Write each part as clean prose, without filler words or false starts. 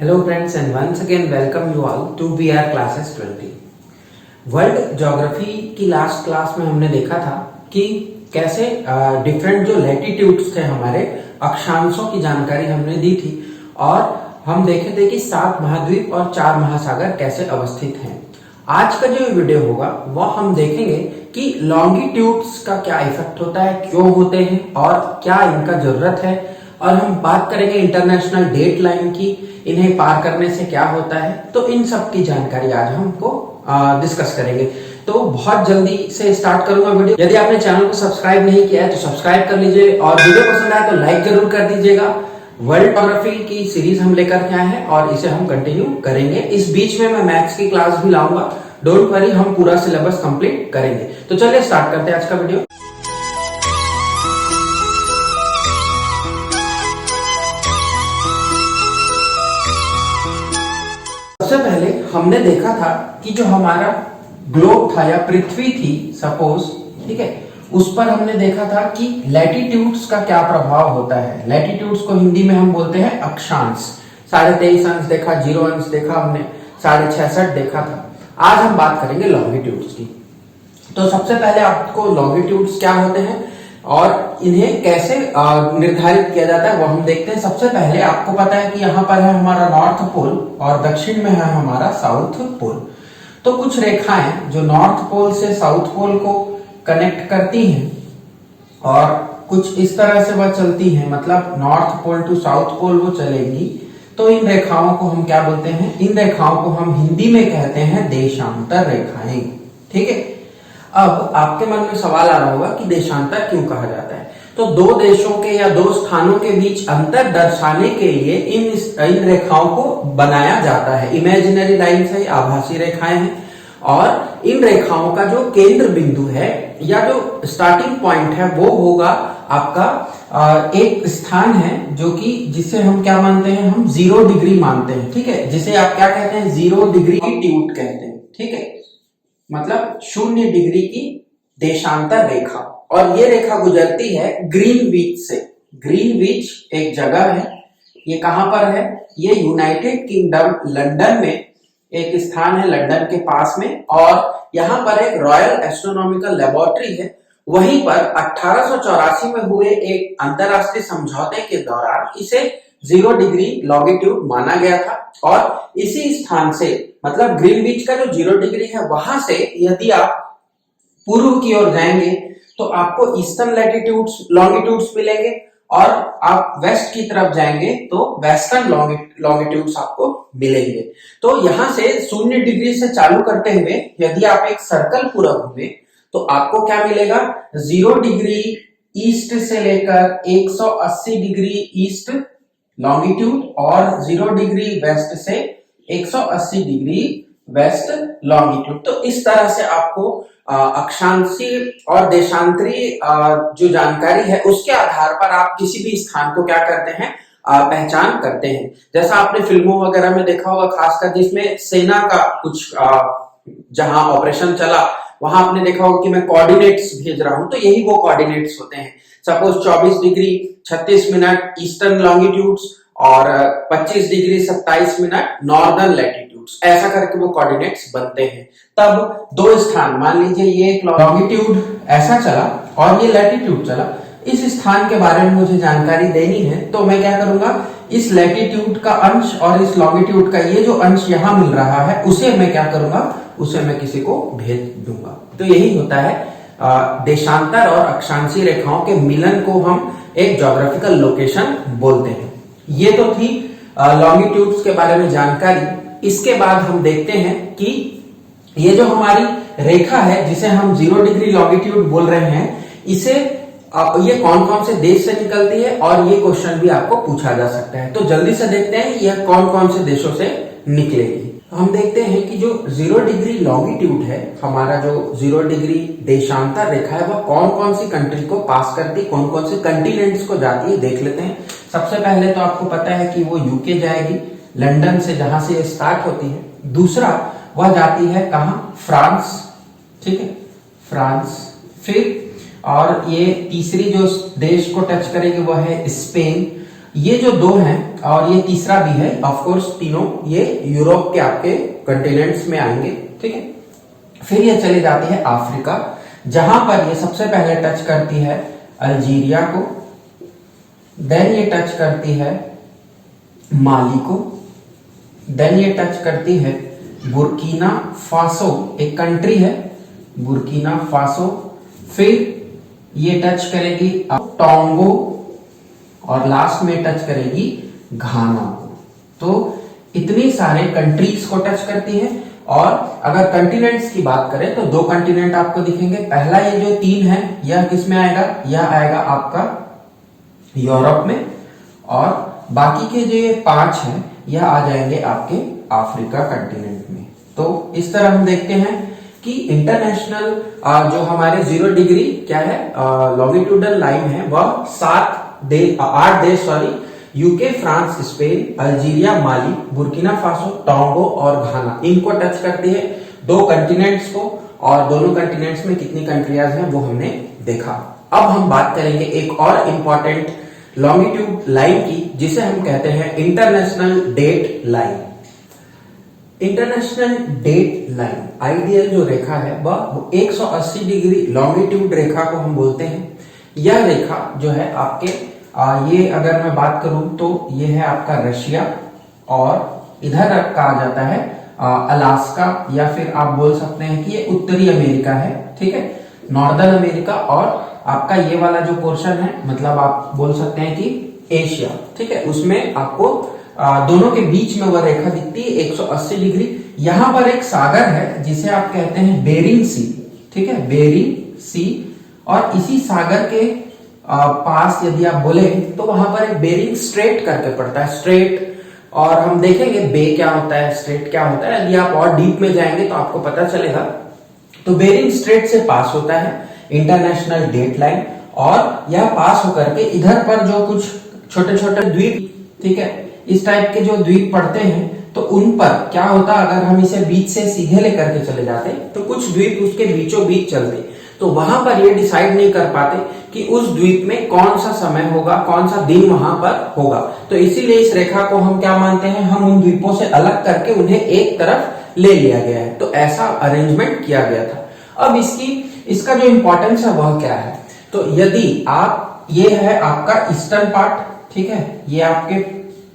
Hello friends and once again welcome you all to VR Classes 20। World geography की last class में हमने देखा था कि कैसे डिफरेंट जो लैटिट्यूड्स थे हमारे अक्षांशों की जानकारी हमने दी थी और हम देखे थे कि 7 महाद्वीप और 4 महासागर कैसे अवस्थित हैं। आज का जो वीडियो होगा वह हम देखेंगे कि लॉन्गिट्यूड्स का क्या इफेक्ट होता है, क्यों होते हैं और क्या इनका जरूरत है, और हम बात करेंगे इंटरनेशनल डेट लाइन की, इन्हें पार करने से क्या होता है। तो इन सब की जानकारी आज हमको डिस्कस करेंगे। तो बहुत जल्दी से स्टार्ट करूंगा वीडियो। यदि आपने चैनल को सब्सक्राइब नहीं किया है तो सब्सक्राइब कर लीजिए और वीडियो पसंद आए तो लाइक जरूर कर दीजिएगा। वर्ल्ड ज्योग्राफी की सीरीज हम लेकर के आए हैं और इसे हम कंटिन्यू करेंगे। इस बीच में मैं मैथ्स की क्लास भी लाऊंगा, डोंट वरी, हम पूरा सिलेबस कंप्लीट करेंगे। तो चलिए स्टार्ट करते हैं आज का वीडियो। सबसे पहले हमने देखा था कि जो हमारा ग्लोब था या पृथ्वी थी सपोज, ठीक है, उस पर हमने देखा था कि लैटिट्यूड्स का क्या प्रभाव होता है। लैटिट्यूड्स को हिंदी में हम बोलते हैं अक्षांश। 23.5 अंश देखा, 0 अंश देखा, हमने 66.5 देखा था। आज हम बात करेंगे लॉन्गिट्यूड्स की। तो सबसे पहले आपको लॉन्गिट्यूड्स क्या होते हैं और इन्हें कैसे निर्धारित किया जाता है वो हम देखते हैं। सबसे पहले आपको पता है कि यहाँ पर है हमारा नॉर्थ पोल और दक्षिण में है हमारा साउथ पोल। तो कुछ रेखाएं जो नॉर्थ पोल से साउथ पोल को कनेक्ट करती हैं और कुछ इस तरह से वह चलती हैं, मतलब north pole to south pole वो चलेगी। तो इन रेखाओं को हम क्या बोलते हैं? इन रेखाओं को हम हिंदी में कहते हैं देशांतर रेखाएं, ठीक है। अब आपके मन में सवाल आ रहा होगा कि देशांतर क्यों कहा जाता है। तो दो देशों के या दो स्थानों के बीच अंतर दर्शाने के लिए इन रेखाओं को बनाया जाता है। इमेजिनरी लाइन्स है, आभासी रेखाएं हैं, और इन रेखाओं का जो केंद्र बिंदु है या जो स्टार्टिंग पॉइंट है वो होगा आपका एक स्थान है जो कि जिसे हम क्या मानते हैं? हम 0 डिग्री मानते हैं, ठीक है, जिसे आप क्या कहते हैं? 0 डिग्री लॉन्गिट्यूड कहते हैं, ठीक है, मतलब 0 डिग्री की देशांतर रेखा। और ये रेखा गुजरती है ग्रीनविच से। ग्रीनविच एक जगह है, ये कहां पर है? ये यूनाइटेड किंगडम लंदन में एक स्थान है, लंदन के पास में, और यहाँ पर एक रॉयल एस्ट्रोनॉमिकल लेबोरेटरी है। वहीं पर 1884 में हुए एक अंतरराष्ट्रीय समझौते के दौरान इसे 0 डिग्री लॉन्गिट्यूड माना गया था। और इसी स्थान से, मतलब ग्रीनविच का जो 0 डिग्री है, वहां से यदि आप पूर्व की ओर जाएंगे तो आपको ईस्टर्न लैटिट्यूड्स लॉन्गिट्यूड्स मिलेंगे, और आप वेस्ट की तरफ जाएंगे तो वेस्टर्न लॉन्गिट्यूड्स आपको मिलेंगे। तो यहां से 0 डिग्री से चालू करते हुए यदि आप एक सर्कल पूरा घूमे तो आपको क्या मिलेगा? 0 डिग्री ईस्ट से लेकर 180 डिग्री ईस्ट लॉन्गिट्यूड और 0 डिग्री वेस्ट से 180 डिग्री वेस्ट लॉन्गिट्यूड। तो इस तरह से आपको अक्षांशी और देशांतरी जो जानकारी है उसके आधार पर आप किसी भी स्थान को क्या करते हैं? पहचान करते हैं। जैसा आपने फिल्मों वगैरह में देखा होगा, खासकर जिसमें सेना का कुछ जहां ऑपरेशन चला वहां आपने देखा होगा कि मैं कोऑर्डिनेट्स भेज रहा हूं, तो यही वो कोऑर्डिनेट्स होते हैं। Suppose 24 degree 36 minute eastern longitudes और 25 डिग्री 27 मिनट नॉर्दर्न लैटिट्यूड्स, ऐसा करके वो कोऑर्डिनेट्स बनते हैं। तब दो स्थान, मान लीजिए ये एक लॉन्गिट्यूड ऐसा चला और ये लैटिट्यूड चला, इस स्थान के बारे में मुझे जानकारी देनी है तो मैं क्या करूंगा? इस लैटिट्यूड का अंश और इस लॉन्गिट्यूड का ये जो अंश यहां मिल रहा है उसे मैं क्या करूंगा? उसे मैं किसी को भेज दूंगा। तो यही होता है देशांतर और अक्षांशीय रेखाओं के मिलन को हम एक ज्योग्राफिकल लोकेशन बोलते हैं। ये तो थी लॉन्गिट्यूड्स के बारे में जानकारी। इसके बाद हम देखते हैं कि ये जो हमारी रेखा है जिसे हम 0 डिग्री लॉन्गिट्यूड बोल रहे हैं, इसे ये कौन कौन से देश से निकलती है, और ये क्वेश्चन भी आपको पूछा जा सकता है। तो जल्दी से देखते हैं यह कौन कौन से देशों से निकलेगी। हम देखते हैं कि जो 0 डिग्री लॉन्गिट्यूड है, हमारा जो 0 डिग्री देशांतर रेखा है, वह कौन कौन सी कंट्री को पास करती है, कौन कौन से कंटिनेंट्स को जाती है, देख लेते हैं। सबसे पहले तो आपको पता है कि वो यूके जाएगी, लंदन से, जहां से ये स्टार्ट होती है। दूसरा वह जाती है कहां? फ्रांस, ठीक है, फ्रांस। फिर और ये तीसरी जो देश को टच करेगी वह है स्पेन। ये जो दो हैं और ये तीसरा भी है, ऑफ कोर्स तीनों ये यूरोप के आपके कंटिनेंट्स में आएंगे, ठीक है। फिर ये चले जाती है अफ्रीका, जहां पर ये सबसे पहले टच करती है अल्जीरिया को, देन ये टच करती है माली को, देन ये टच करती है बुर्किना फासो, एक कंट्री है बुर्किना फासो, फिर ये टच करेगी टोंगो और लास्ट में टच करेगी घाना को। तो इतनी सारे कंट्रीज को टच करती है। और अगर कंटिनेंट्स की बात करें तो दो कंटिनेंट आपको दिखेंगे। पहला ये जो 3 है यह किस में आएगा, यह आएगा आपका यूरोप में, और बाकी के जो ये 5 हैं यह आ जाएंगे आपके अफ्रीका कंटिनेंट में। तो इस तरह हम देखते हैं कि इंटरनेशनल जो हमारे 0 डिग्री क्या है लॉन्गिट्यूडल लाइन है वह 8 देश यूके, फ्रांस, स्पेन, अल्जीरिया, माली, बुर्किना फासो, टोंगो और घाना, इनको टच करती है, 2 कंटिनेंट्स को। और दोनों कंटिनेंट्स में कितनी कंट्रियाज हैं वो हमने देखा। अब हम बात करेंगे एक और इंपॉर्टेंट लॉन्गिट्यूड लाइन की, जिसे हम कहते हैं international date line. International date line ideal जो रेखा है वह 180 डिग्री लॉन्गिट्यूड रेखा को हम बोलते हैं। यह रेखा जो है आपके ये अगर मैं बात करूं तो ये है आपका रशिया, और इधर कहा जाता है अलास्का, या फिर आप बोल सकते हैं कि ये उत्तरी अमेरिका है, ठीक है, नॉर्दर्न अमेरिका। और आपका ये वाला जो पोर्शन है मतलब आप बोल सकते हैं कि एशिया, ठीक है, उसमें आपको दोनों के बीच में वह रेखा दिखती है 180 डिग्री। यहां पर एक सागर है जिसे आप कहते हैं बेरिंग सी, ठीक है, बेरिंग सी। और इसी सागर के पास यदि आप बोले तो वहां पर एक बेरिंग स्ट्रेट करके पड़ता है, स्ट्रेट। और हम देखेंगे बे क्या होता है, स्ट्रेट क्या होता है, यदि आप और डीप में जाएंगे तो आपको पता चलेगा। तो बेरिंग स्ट्रेट से पास होता है इंटरनेशनल डेट लाइन, और यह पास होकर के इधर पर जो कुछ छोटे छोटे द्वीप, ठीक है, इस टाइप के जो द्वीप पड़ते हैं तो उन पर क्या होता, अगर हम इसे बीच से सीधे लेकर के चले जाते तो कुछ द्वीप उसके बीचों बीच चलते, तो वहां पर ये डिसाइड नहीं कर पाते कि उस द्वीप में कौन सा समय होगा, कौन सा दिन वहां पर होगा। तो इसीलिए इस रेखा को हम क्या मानते हैं, हम उन द्वीपों से अलग करके उन्हें एक तरफ ले लिया गया है। तो ऐसा अरेंजमेंट किया गया था। अब इसका जो इंपॉर्टेंस है वह क्या है, तो यदि आप, ये है आपका ईस्टर्न पार्ट, ठीक है, ये आपके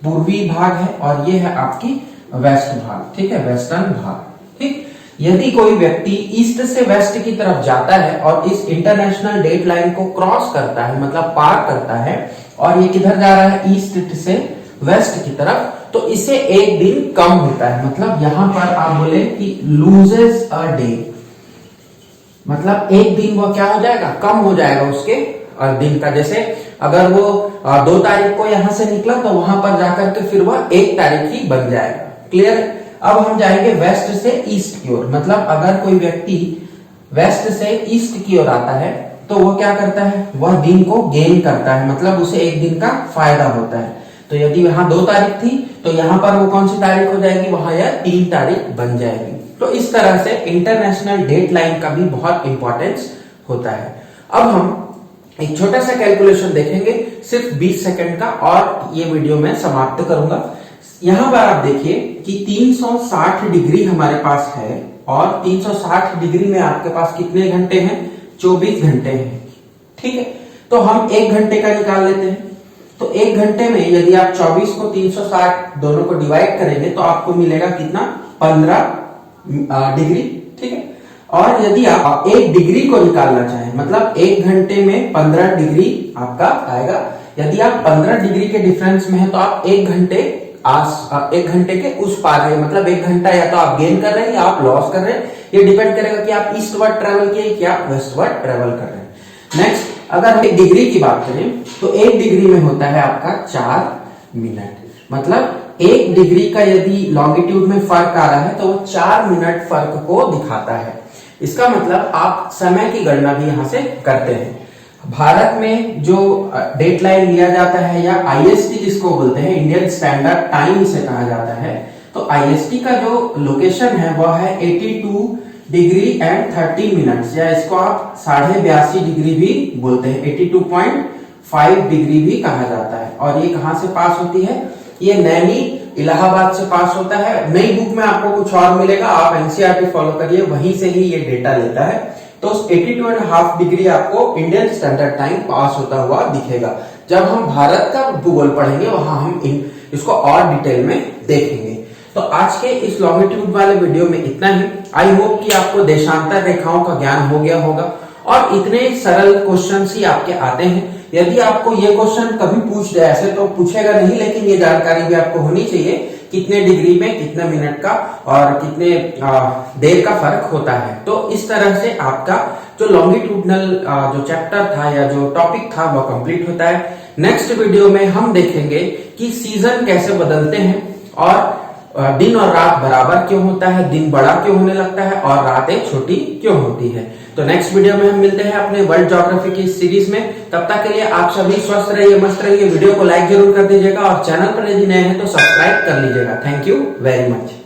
पूर्वी भाग है, और ये है आपकी वेस्ट भाग, ठीक है, वेस्टर्न भाग, ठीक। यदि कोई व्यक्ति ईस्ट से वेस्ट की तरफ जाता है और इस इंटरनेशनल डेट लाइन को क्रॉस करता है, मतलब पार करता है, और ये किधर जा रहा है, ईस्ट से वेस्ट की तरफ, तो इसे एक दिन कम होता है। मतलब यहां पर आप बोले कि लूजेस अ डे, मतलब एक दिन वो क्या हो जाएगा, कम हो जाएगा उसके दिन का। जैसे अगर वो 2 तारीख को यहां से निकला तो वहां पर जाकर के फिर वह 1 तारीख ही बन जाएगा। क्लियर। अब हम जाएंगे वेस्ट से ईस्ट की ओर, मतलब अगर कोई व्यक्ति वेस्ट से ईस्ट की ओर आता है तो वो क्या करता है, वह दिन को गेन करता है, मतलब उसे एक दिन का फायदा होता है। तो यदि यहाँ 2 तारीख थी तो यहाँ पर वो कौन सी तारीख हो जाएगी, वहां यह 3 तारीख बन जाएगी। तो इस तरह से इंटरनेशनल डेट लाइन का भी बहुत इंपॉर्टेंस होता है। अब हम एक छोटा सा कैलकुलेशन देखेंगे सिर्फ 20 सेकंड का, और ये वीडियो में समाप्त करूंगा। यहां पर आप देखिए कि 360 डिग्री हमारे पास है, और 360 डिग्री में आपके पास कितने घंटे हैं, 24 घंटे हैं, ठीक है। तो हम 1 घंटे का निकाल लेते हैं। तो 1 घंटे में यदि आप 24 को 360 दोनों को डिवाइड करेंगे तो आपको मिलेगा कितना, 15 डिग्री, ठीक है। और यदि आप 1 डिग्री को निकालना चाहें, मतलब 1 घंटे में 15 डिग्री आपका आएगा। यदि आप 15 डिग्री के डिफरेंस में है तो आप 1 घंटे के उस पार है, मतलब 1 घंटा या तो आप गेन कर रहे हैं या आप लॉस कर रहे हैं। ये डिपेंड करेगा कि आप ईस्टवर्ड ट्रेवल किए या वेस्टवर्ड ट्रेवल कर रहे हैं। नेक्स्ट, अगर हम 1 डिग्री की बात करें तो 1 डिग्री में होता है आपका 4 मिनट, मतलब 1 डिग्री का यदि लॉन्गिट्यूड में फर्क आ रहा है तो वो 4 मिनट फर्क को दिखाता है। इसका मतलब आप समय की गणना भी यहां से करते हैं। भारत में जो डेट लाइन लिया जाता है, या आईएसटी जिसको बोलते हैं, इंडियन स्टैंडर्ड टाइम से कहा जाता है, तो आईएसटी का जो लोकेशन है वह है 82 डिग्री एंड 30 मिनट्स, या इसको आप 82.5 डिग्री भी बोलते हैं, 5 डिग्री भी कहा जाता है। और ये कहां से पास होती है? ये नैनी इलाहाबाद से पास होता है। नई बुक में आपको कुछ और मिलेगा, आप एनसीईआरटी फॉलो करिए, वहीं से ही ये डेटा लेता है। तो 82.5 डिग्री आपको इंडियन स्टैंडर्ड टाइम पास होता हुआ दिखेगा। जब हम भारत का भूगोल पढ़ेंगे वहां हम इसको और डिटेल में देखेंगे। तो आज के इस लॉन्गिट्यूड वाले वीडियो में इतना ही। आई होप कि आपको देशांतर रेखाओं का ज्ञान हो गया होगा और इतने सरल क्वेश्चन ही आपके आते हैं। यदि आपको ये क्वेश्चन कभी पूछ दे, ऐसे तो पूछेगा नहीं, लेकिन ये जानकारी भी आपको होनी चाहिए कितने डिग्री में कितने मिनट का और कितने देर का फर्क होता है। तो इस तरह से आपका जो लॉन्गिट्यूडनल जो चैप्टर था या जो टॉपिक था वो कंप्लीट होता है। नेक्स्ट वीडियो में हम देखेंगे कि सीजन कैसे बदलते हैं और दिन और रात बराबर क्यों होता है, दिन बड़ा क्यों होने लगता है और रातें छोटी क्यों होती है। तो नेक्स्ट वीडियो में हम मिलते हैं अपने वर्ल्ड ज्योग्राफी की सीरीज में। तब तक के लिए आप सभी स्वस्थ रहिए, मस्त रहिए। वीडियो को लाइक जरूर कर दीजिएगा और चैनल पर यदि नए हैं तो सब्सक्राइब कर लीजिएगा। Thank you very much.